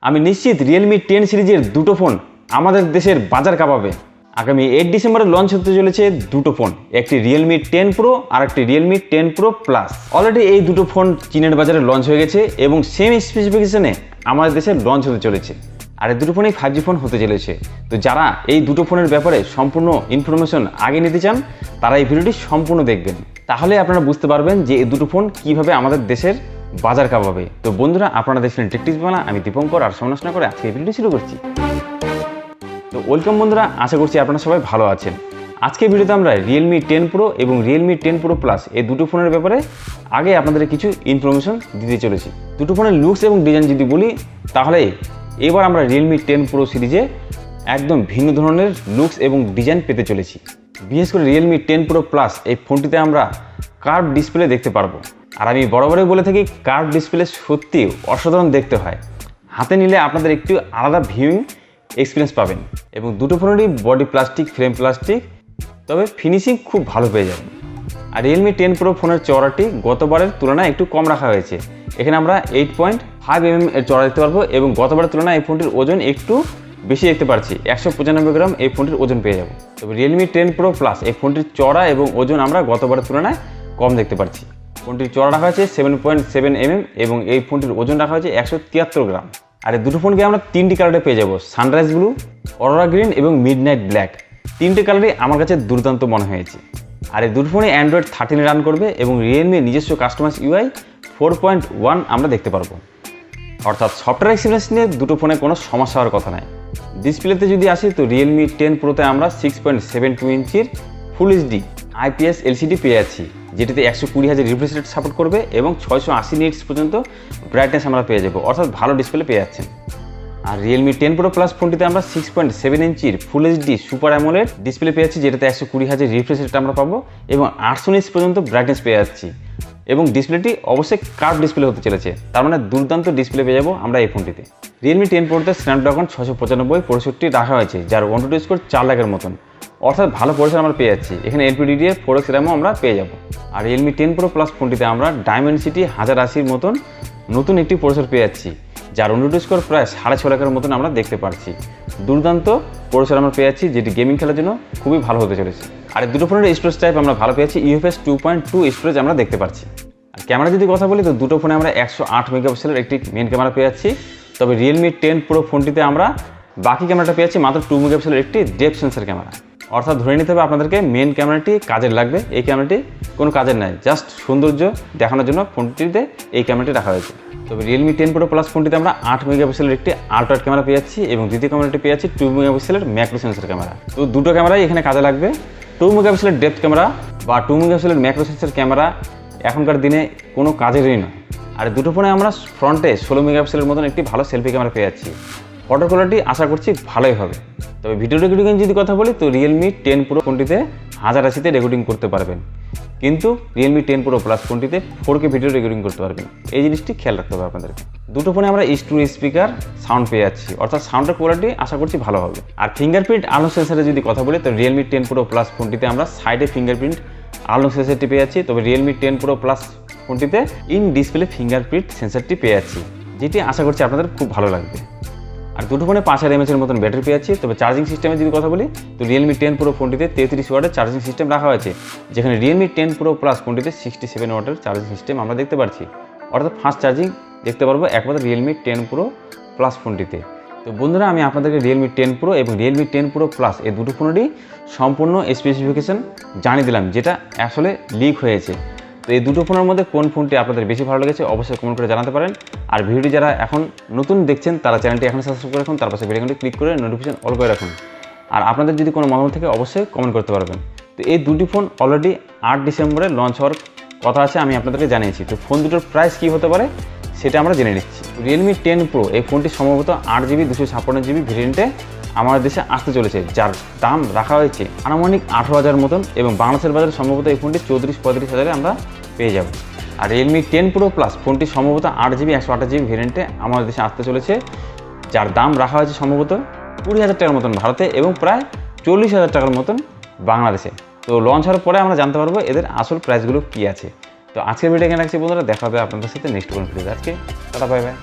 আমি নিশ্চিত রিয়েলমি 10 সিরিজের দুটো ফোন আমাদের দেশের বাজার কাঁপাবে। আগামী 8 ডিসেম্বরে লঞ্চ হতে চলেছে দুটো ফোন, একটি রিয়েলমি 10 প্রো আর একটি রিয়েলমি 10 প্রো প্লাস। অলরেডি এই দুটো ফোন চীনের বাজারে লঞ্চ হয়ে গেছে এবং সেম স্পেসিফিকেশনে আমাদের দেশে লঞ্চ হতে চলেছে। আর এই দুটো ফোনই 5G ফোন হতে চলেছে। তো যারা এই দুটো ফোনের ব্যাপারে সম্পূর্ণ ইনফরমেশন আগে নিতে চান তারা এই ভিডিওটি সম্পূর্ণ দেখবেন, তাহলে আপনারা বুঝতে পারবেন যে এই দুটো ফোন কীভাবে আমাদের দেশের বাজার কাঁপাবে। তো বন্ধুরা, আপনারা দেখছিলেন টেকটিক্স বাংলা, আমি দীপঙ্কর, আর সময় নষ্ট না করে আজকে এই ভিডিওটি শুরু করছি। তো ওয়েলকাম বন্ধুরা, আশা করছি আপনারা সবাই ভালো আছেন। আজকে ভিডিওতে আমরা রিয়েলমি 10 প্রো এবং রিয়েলমি 10 প্রো প্লাস এই দুটো ফোনের ব্যাপারে আগে আপনাদের কিছু ইনফরমেশন দিতে চলেছি। দুটো ফোনের লুকস এবং ডিজাইন যদি বলি, তাহলে এবার আমরা রিয়েলমি 10 প্রো সিরিজে একদম ভিন্ন ধরনের লুকস এবং ডিজাইন পেতে চলেছি। বিশেষ করে রিয়েলমি 10 প্রো প্লাস এই ফোনটিতে আমরা কার্ভ ডিসপ্লে দেখতে পারবো। আর আমি বরাবরই বলে থাকি, কার্ভ ডিসপ্লে সত্যি অসাধারণ দেখতে হয়, হাতে নিলে আপনাদের একটু আলাদা ভিউইং এক্সপিরিয়েন্স পাবেন। এবং দুটো ফোনেরই বডি প্লাস্টিক, ফ্রেম প্লাস্টিক, তবে ফিনিশিং খুব ভালো পেয়ে যাবেন। আর রিয়েলমি 10 প্রো ফোনের চওড়াটি গতবারের তুলনায় একটু কম রাখা হয়েছে। এখানে আমরা 8.5 mm এর চওড়া দেখতে পারবো এবং গতবারের তুলনায় এই ফোনটির ওজন একটু বেশি দেখতে পাচ্ছি, 195 গ্রাম এই ফোনটির ওজন পেয়ে যাবো। তবে রিয়েলমি 10 প্রো প্লাস এই ফোনটির চওড়া এবং ওজন আমরা গতবারের তুলনায় কম দেখতে পাচ্ছি। ফোনটির চওড়া রাখা হয়েছে 7.7 mm এবং এই ফোনটির ওজন রাখা হয়েছে 173 গ্রাম। আর এই দুটো ফোনকে আমরা তিনটি কালারে পেয়ে যাবো, সানরাইজ ব্লু, অরোরা গ্রিন এবং মিডনাইট ব্ল্যাক। তিনটে কালারই আমার কাছে দুর্দান্ত মনে হয়েছে। আর এই দুটো ফোনে অ্যান্ড্রয়েড 13 রান করবে এবং রিয়েলমির নিজস্ব কাস্টমাইজ UI 4.1 আমরা দেখতে পারবো। অর্থাৎ সফটওয়্যার এক্সপিরিয়েন্স নিয়ে দুটো ফোনে কোনো সমস্যা হওয়ার কথা নয়। ডিসপ্লেতে যদি আসি, তো রিয়েলমি 10 প্রোতে আমরা 6.72 ইঞ্চির ফুল HD IPS LCD পেয়ে যাচ্ছি, যেটিতে 120,000 রিফ্রেশ রেট সাপোর্ট করবে এবং 680 নিটস পর্যন্ত ব্রাইটনেস আমরা পেয়ে যাবো, অর্থাৎ ভালো ডিসপ্লে পেয়ে যাচ্ছেন। আর রিয়েলমি 10 প্রো প্লাস ফোনটিতে আমরা 6.7 ইঞ্চির ফুল HD সুপার অ্যামোলেড ডিসপ্লে পেয়ে যাচ্ছি, যেটাতে 120,000 রিফ্রেশ রেট আমরা পাবো এবং 800 নিটস পর্যন্ত ব্রাইটনেস পেয়ে যাচ্ছি। এবং ডিসপ্লেটি অবশ্যই কার্ভ ডিসপ্লে হতে চলেছে, তার মানে দুর্দান্ত ডিসপ্লে পেয়ে যাবো আমরা এই ফোনটিতে। রিয়েলমি 10 প্রোতে স্ন্যাপড্রাগন 695 65 রাখা হয়েছে, যার OneTouch স্কোর 4 লাখের মতন, অর্থাৎ ভালো প্রসেসর আমরা পেয়ে যাচ্ছি। এখানে LPDDR 4X র্যামও আমরা পেয়ে যাবো। আর রিয়েলমি 10 প্রো প্লাস ফোনটিতে আমরা ডায়মেনসিটি 1080 মতন নতুন একটি প্রসেসর পেয়ে যাচ্ছি, যার OneTouch স্কোর প্রায় 6.5 লাখের মতন আমরা দেখতে পাচ্ছি। দুর্দান্ত প্রসেসর আমরা পেয়ে যাচ্ছি, যেটি গেমিং খেলার জন্য খুবই ভালো হতে চলেছে। আর এই দুটো ফোনের স্টোরেজ টাইপ আমরা ভালো পেয়েছি, UFS 2.2 স্টোরেজ আমরা দেখতে পাচ্ছি। আর ক্যামেরা যদি কথা বলি, তো দুটো ফোনে আমরা 108 মেগাপিক্সেলের একটি মেন ক্যামেরা পেয়ে যাচ্ছি। তবে রিয়েলমি 10 প্রো ফোনটিতে আমরা বাকি ক্যামেরাটা পেয়ে যাচ্ছি মাত্র 2 মেগাপিক্সেলের একটি ডেপথ সেন্সর ক্যামেরা। অর্থাৎ ধরে নিতে হবে আপনাদেরকে মেন ক্যামেরাটি কাজের লাগবে, এই ক্যামেরাটি কোনো কাজের নয়, জাস্ট সৌন্দর্য দেখানোর জন্য ফোনটিতে এই ক্যামেরাটি রাখা হয়েছে। তবে রিয়েলমি 10 প্রো প্লাস ফোনটিতে আমরা 8 মেগাপিক্সেলের একটি আল্ট্রাওয়াইড ক্যামেরা পেয়ে যাচ্ছি এবং দ্বিতীয় ক্যামেরাটি পেয়ে যাচ্ছি 2 মেগাপিক্সেলের ম্যাক্রো সেন্সর ক্যামেরা। তো দুটো ক্যামেরাই এখানে কাজে লাগবে। 2 মেগাপিক্সেলের ডেপথ ক্যামেরা বা 2 মেগাপিক্সেলের ম্যাক্রো সেন্সর ক্যামেরা এখনকার দিনে কোনো কাজেরই নয়। আর দুটো ফোনে আমরা ফ্রন্টে 16 মেগাপিক্সেলের মতন একটি ভালো সেলফি ক্যামেরা পেয়ে যাচ্ছি। ফটো কোয়ালিটি আশা করছি ভালোই হবে। তবে ভিডিও রেকর্ডিং যদি কথা বলি, তো রিয়েলমি 10 প্রো ফোনটিতে 1080-তে রেকর্ডিং করতে পারবেন, কিন্তু রিয়েলমি 10 প্রো প্লাস ফোনটিতে 4K ভিডিও রেকর্ডিং করতে পারবেন। এই জিনিসটি খেয়াল রাখতে হবে আপনাদেরকে। দুটো ফোনে আমরা is-to স্পিকার সাউন্ড পেয়ে যাচ্ছি, অর্থাৎ সাউন্ডের কোয়ালিটি আশা করছি ভালো হবে। আর ফিঙ্গারপ্রিন্ট আনলক সেন্সারে যদি কথা বলি, তো রিয়েলমি 10 প্রো প্লাস ফোনটিতে আমরা সাইডে ফিঙ্গারপ্রিন্ট আনলক সেন্সারটি পেয়ে যাচ্ছি। তবে রিয়েলমি 10 প্রো প্লাস ফোনটিতে ইন ডিসপ্লে ফিঙ্গারপ্রিন্ট সেন্সারটি পেয়ে যাচ্ছি, যেটি আশা করছি আপনাদের খুব ভালো লাগবে। আর দুটো ফোনে 5000 mAh মতন ব্যাটারি পেয়ে যাচ্ছি। তবে চার্জিং সিস্টেমে যদি কথা বলি, তো রিয়েলমি 10 প্রো ফোনটিতে 33 ওয়াটের চার্জিং সিস্টেম রাখা হয়েছে, যেখানে রিয়েলমি 10 প্রো প্লাস ফোনটিতে 67 ওয়াটের চার্জিং সিস্টেম আমরা দেখতে পাচ্ছি, অর্থাৎ ফাস্ট চার্জিং দেখতে পারবো একমাত্র রিয়েলমি 10 প্রো প্লাস ফোনটিতে। তো বন্ধুরা, আমি আপনাদেরকে রিয়েলমি 10 প্রো এবং রিয়েলমি 10 প্রো প্লাস এই দুটো ফোনেরই সম্পূর্ণ স্পেসিফিকেশন জানিয়ে দিলাম, যেটা আসলে লিক হয়েছে। তো এই দুটো ফোনের মধ্যে কোন ফোনটি আপনাদের বেশি ভালো লেগেছে অবশ্যই কমেন্ট করে জানাতে পারেন। আর ভিডিওটি যারা এখন নতুন দেখছেন তারা চ্যানেলটি এখন সাবস্ক্রাইব করে রাখুন, তার পাশে বেল আইকনটি ক্লিক করে নোটিফিকেশন অল করে রাখুন। আর আপনাদের যদি কোনো মতামত থেকে অবশ্যই কমেন্ট করতে পারবেন। তো এই দুটি ফোন অলরেডি 8 ডিসেম্বরে লঞ্চ হওয়ার কথা আছে, আমি আপনাদেরকে জানিয়েছি। তো ফোন দুটোর প্রাইস কী হতে পারে সেটা আমরা জেনে নিচ্ছি। রিয়েলমি 10 প্রো এই ফোনটি সম্ভবত 8GB 256GB ভেরিয়েন্টে আমাদের দেশে আসতে চলেছে, যার দাম রাখা হয়েছে আনুমানিক 18,000 মতন এবং বাংলাদেশের বাজারে সম্ভবত এই ফোনটি 34-35 আমরা পেয়ে যাব। আর রিয়েলমি 10 প্রো প্লাস ফোনটি সম্ভবত 8GB 128GB ভেরিয়েন্টে আমাদের দেশে আসতে চলেছে, যার দাম রাখা হয়েছে সম্ভবত 20,000 টাকার মতন ভারতে এবং প্রায় 40,000 টাকার মতন বাংলাদেশে। তো লঞ্চ হওয়ার পরে আমরা জানতে পারবো এদের আসল প্রাইসগুলো কী আছে। তো আজকের ভিডিও এখানে রাখছি বন্ধুরা, দেখা হবে আপনাদের সাথে নেক্সট কোনো ভিডিওতে। আজকে টাটা, বাই বাই।